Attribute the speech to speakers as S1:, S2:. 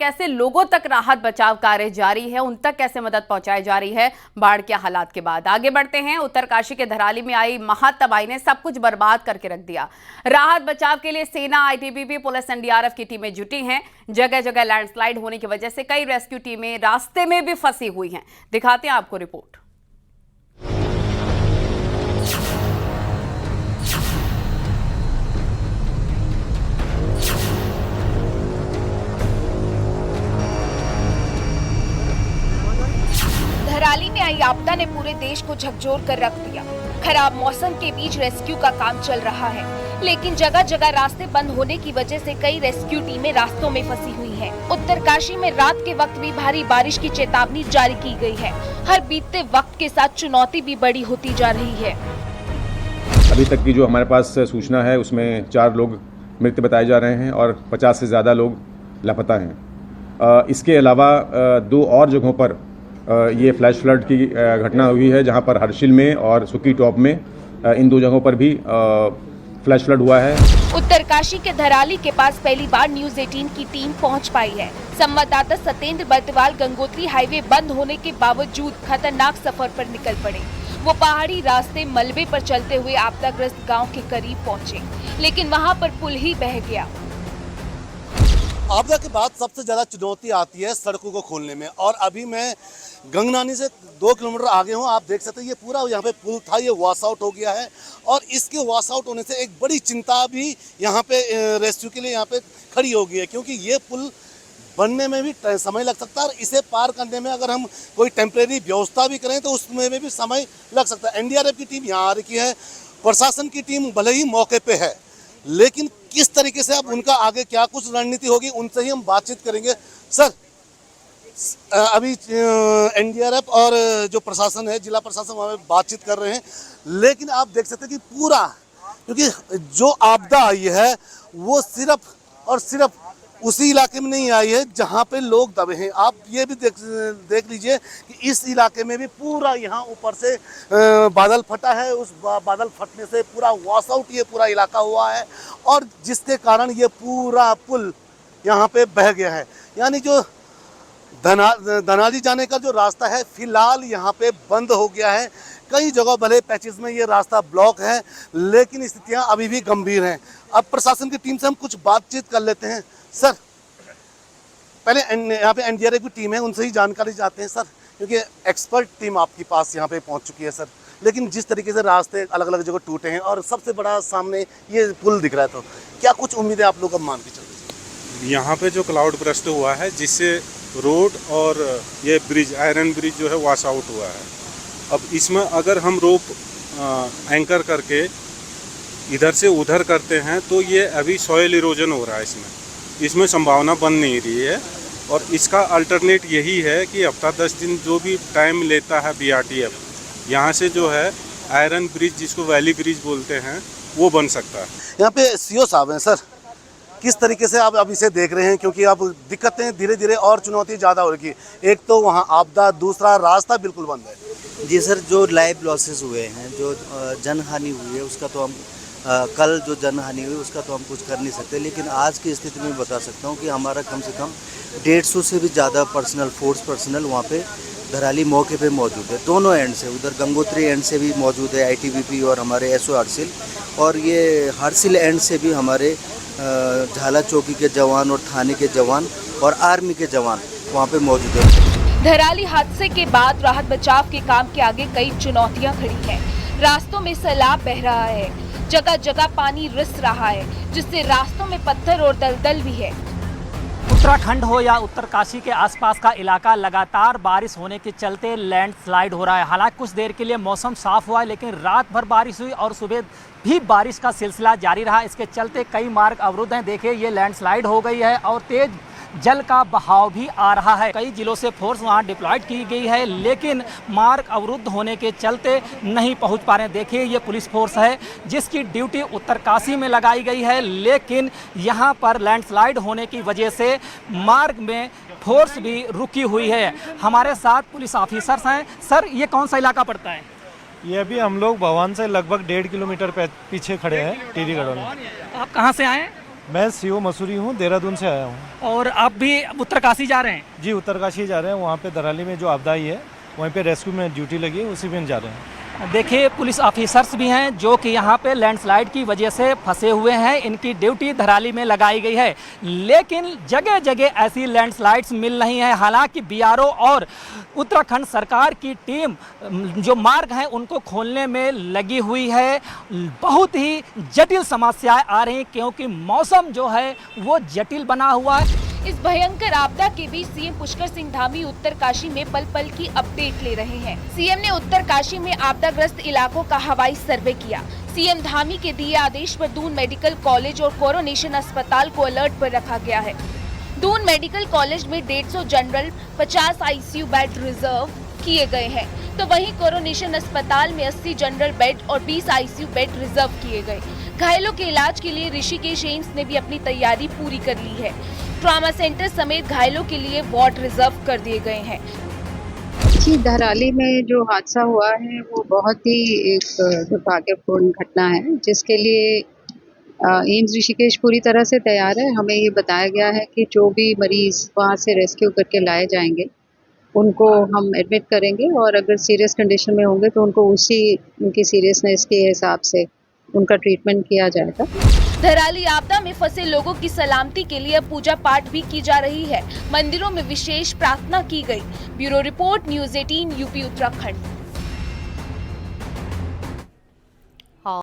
S1: कैसे लोगों तक राहत बचाव कार्य जारी है, उन तक कैसे मदद पहुंचाई जा रही है बाढ़ के हालात के बाद। आगे बढ़ते हैं। उत्तरकाशी के धराली में आई महातबाही ने सब कुछ बर्बाद करके रख दिया। राहत बचाव के लिए सेना, आईटीबीपी, पुलिस, एनडीआरएफ की टीमें जुटी हैं। जगह जगह लैंडस्लाइड होने की वजह से कई रेस्क्यू टीमें रास्ते में भी फंसी हुई हैं। दिखाते हैं आपको रिपोर्ट।
S2: धराली में आई आपदा ने पूरे देश को झकझोर कर रख दिया। खराब मौसम के बीच रेस्क्यू का काम चल रहा है, लेकिन जगह जगह रास्ते बंद होने की वजह से कई रेस्क्यू टीमें रास्तों में फंसी हुई हैं। उत्तरकाशी में रात के वक्त भी भारी बारिश की चेतावनी जारी की गई है। हर बीतते वक्त के साथ चुनौती भी बड़ी होती जा रही है।
S3: अभी तक की जो हमारे पास सूचना है उसमें 4 लोग मृत बताए जा रहे हैं और 50 से ज़्यादा लोग लापता हैं। इसके अलावा 2 और जगहों पर ये फ्लैश फ्लड की घटना हुई है, जहां पर हर्षिल में और सुकी टॉप में इन 2 जगहों पर भी फ्लैश फ्लड हुआ है।
S2: उत्तरकाशी के धराली के पास पहली बार न्यूज़ 18 की टीम पहुंच पाई है। संवाददाता सत्येंद्र बर्तवाल गंगोत्री हाईवे बंद होने के बावजूद खतरनाक सफर पर निकल पड़े। वो पहाड़ी रास्ते मलबे पर चलते हुए आपदाग्रस्त गांव के करीब पहुंचे, लेकिन वहां पर पुल ही बह गया।
S4: आपदा के बाद सबसे ज्यादा चुनौती आती है सड़कों को खोलने में, और अभी मैं गंगनानी से 2 किलोमीटर आगे हूँ। आप देख सकते हैं ये पूरा यहाँ पे पुल था, ये वॉश आउट हो गया है, और इसके वॉश आउट होने से एक बड़ी चिंता भी यहाँ पे रेस्क्यू के लिए यहाँ पे खड़ी हो गई है, क्योंकि ये पुल बनने में भी समय लग सकता है और इसे पार करने में अगर हम कोई टेम्परेरी व्यवस्था भी करें तो उसमें भी समय लग सकता है। एनडीआरएफ की टीम यहाँ आ रही है, प्रशासन की टीम भले ही मौके पे है, लेकिन किस तरीके से अब उनका आगे क्या कुछ रणनीति होगी उनसे ही हम बातचीत करेंगे। सर, अभी एनडीआरएफ और जो प्रशासन है, जिला प्रशासन, वहाँ पे बातचीत कर रहे हैं, लेकिन आप देख सकते हैं कि पूरा, क्योंकि जो आपदा आई है वो सिर्फ और सिर्फ उसी इलाके में नहीं आई है जहाँ पे लोग दबे हैं। आप ये भी देख लीजिए कि इस इलाके में भी पूरा यहाँ ऊपर से बादल फटा है। उस बादल फटने से पूरा वॉश आउट ये पूरा इलाका हुआ है, और जिसके कारण ये पूरा पुल यहाँ पे बह गया है। यानी जो धनाली जाने का जो रास्ता है फिलहाल यहाँ पे बंद हो गया है। कई जगह भले पैचेस में ये रास्ता ब्लॉक है, लेकिन स्थितियाँ अभी भी गंभीर हैं। अब प्रशासन की टीम से हम कुछ बातचीत कर लेते हैं। सर, पहले यहाँ पे एनडीआरएफ की टीम है, उनसे ही जानकारी चाहते हैं सर, क्योंकि एक्सपर्ट टीम आपके पास यहाँ पे पहुँच चुकी है सर। लेकिन जिस तरीके से रास्ते अलग अलग जगह टूटे हैं और सबसे बड़ा सामने ये पुल दिख रहा है, तो क्या कुछ उम्मीदें आप लोग अब मान के चल रहे हैं?
S5: यहाँ पे जो क्लाउड बर्स्ट हुआ है, जिससे रोड और ये ब्रिज, आयरन ब्रिज जो है वॉश आउट हुआ है। अब इसमें अगर हम रोप एंकर करके इधर से उधर करते हैं तो ये अभी सॉइल इरोजन हो रहा है, इसमें संभावना बन नहीं रही है। और इसका अल्टरनेट यही है कि हफ्ता 10 दिन जो भी टाइम लेता है बीआरटीएफ, यहाँ से जो है आयरन ब्रिज, जिसको वैली ब्रिज बोलते हैं, वो बन सकता है।
S4: यहाँ पे सीओ साहब हैं सर, किस तरीके से आप अब इसे देख रहे हैं, क्योंकि अब दिक्कतें धीरे धीरे और चुनौती ज़्यादा हो रही है। एक तो वहाँ आपदा, दूसरा रास्ता बिल्कुल बंद है।
S6: जी सर, जो लाइव लॉसेस हुए हैं, जो जनहानि हुई है, उसका तो हम कल जो जनहानि हुई उसका तो हम कुछ कर नहीं सकते, लेकिन आज की स्थिति में बता सकता हूँ कि हमारा कम से कम 150 से भी ज़्यादा फोर्स पर्सनल वहाँ पे धराली मौके पे मौजूद है। दोनों एंड से, उधर गंगोत्री एंड से भी मौजूद है आईटीबीपी और हमारे एसओ हर्षिल, और ये हर्षिल एंड से भी हमारे झाला चौकी के जवान और थाने के जवान और आर्मी के जवान वहाँ पे मौजूद है।
S2: धराली हादसे के बाद राहत बचाव के काम के आगे कई चुनौतियां खड़ी हैं। रास्तों में सैलाब बह रहा है, जगह जगह पानी रिस रहा है, जिससे रास्तों में पत्थर और दलदल भी है।
S7: उत्तराखंड हो या उत्तरकाशी के आसपास का इलाका, लगातार बारिश होने के चलते लैंडस्लाइड हो रहा है। हालांकि कुछ देर के लिए मौसम साफ हुआ है, लेकिन रात भर बारिश हुई और सुबह भी बारिश का सिलसिला जारी रहा। इसके चलते कई मार्ग अवरुद्ध हैं। देखिए, ये लैंडस्लाइड हो गई है और तेज जल का बहाव भी आ रहा है। कई जिलों से फोर्स वहां डिप्लॉयड की गई है, लेकिन मार्ग अवरुद्ध होने के चलते नहीं पहुंच पा रहे हैं। देखिए, ये पुलिस फोर्स है जिसकी ड्यूटी उत्तरकाशी में लगाई गई है, लेकिन यहां पर लैंडस्लाइड होने की वजह से मार्ग में फोर्स भी रुकी हुई है। हमारे साथ पुलिस ऑफिसर्स हैं। सर, ये कौन सा इलाका पड़ता है?
S8: ये अभी हम लोग भवन से लगभग 1.5 किलोमीटर पीछे खड़े हैं, टिहरी गढ़वाल में।
S7: आप कहाँ से आए?
S8: मैं सीओ मसूरी हूँ, देहरादून से आया हूँ।
S7: और आप भी उत्तरकाशी जा रहे हैं?
S8: जी उत्तरकाशी जा रहे हैं, वहाँ पे दराली में जो आपदाई है वहीं पे रेस्क्यू में ड्यूटी लगी है, उसी में जा रहे हैं।
S7: देखिए पुलिस ऑफिसर्स भी हैं जो कि यहाँ पे लैंडस्लाइड की वजह से फंसे हुए हैं, इनकी ड्यूटी धराली में लगाई गई है, लेकिन जगह जगह ऐसी लैंडस्लाइड्स मिल रही हैं। हालांकि बीआरओ और उत्तराखंड सरकार की टीम जो मार्ग हैं उनको खोलने में लगी हुई है। बहुत ही जटिल समस्याएं आ रही क्योंकि मौसम जो है वो जटिल बना हुआ है।
S2: इस भयंकर आपदा के बीच सीएम पुष्कर सिंह धामी उत्तरकाशी में पल पल की अपडेट ले रहे हैं। सीएम ने उत्तरकाशी में आपदाग्रस्त इलाकों का हवाई सर्वे किया। सीएम धामी के दिए आदेश पर दून मेडिकल कॉलेज और कोरोनेशन अस्पताल को अलर्ट पर रखा गया है। दून मेडिकल कॉलेज में 150 जनरल, 50 आईसीयू बेड रिजर्व किए गए हैं, तो वहीं कोरोनेशन अस्पताल में 80 जनरल बेड और 20 आईसीयू बेड रिजर्व किए गए। घायलों के इलाज के लिए ऋषिकेश एम्स ने भी अपनी तैयारी पूरी कर ली है। ट्रॉमा सेंटर समेत घायलों के लिए वार्ड रिजर्व कर दिए गए हैं।
S9: जी धराली में जो हादसा हुआ है वो बहुत ही एक दुर्भाग्यपूर्ण घटना है, जिसके लिए एम्स ऋषिकेश पूरी तरह से तैयार है। हमें ये बताया गया है कि जो भी मरीज वहाँ से रेस्क्यू करके लाए जाएंगे उनको हम एडमिट करेंगे, और अगर सीरियस कंडीशन में होंगे तो उनको उनकी सीरियसनेस के हिसाब से उनका ट्रीटमेंट किया जाएगा।
S2: धराली आपदा में फंसे लोगों की सलामती के लिए पूजा पाठ भी की जा रही है। मंदिरों में विशेष प्रार्थना की गई। Bureau report, news 18 UP Uttarakhand.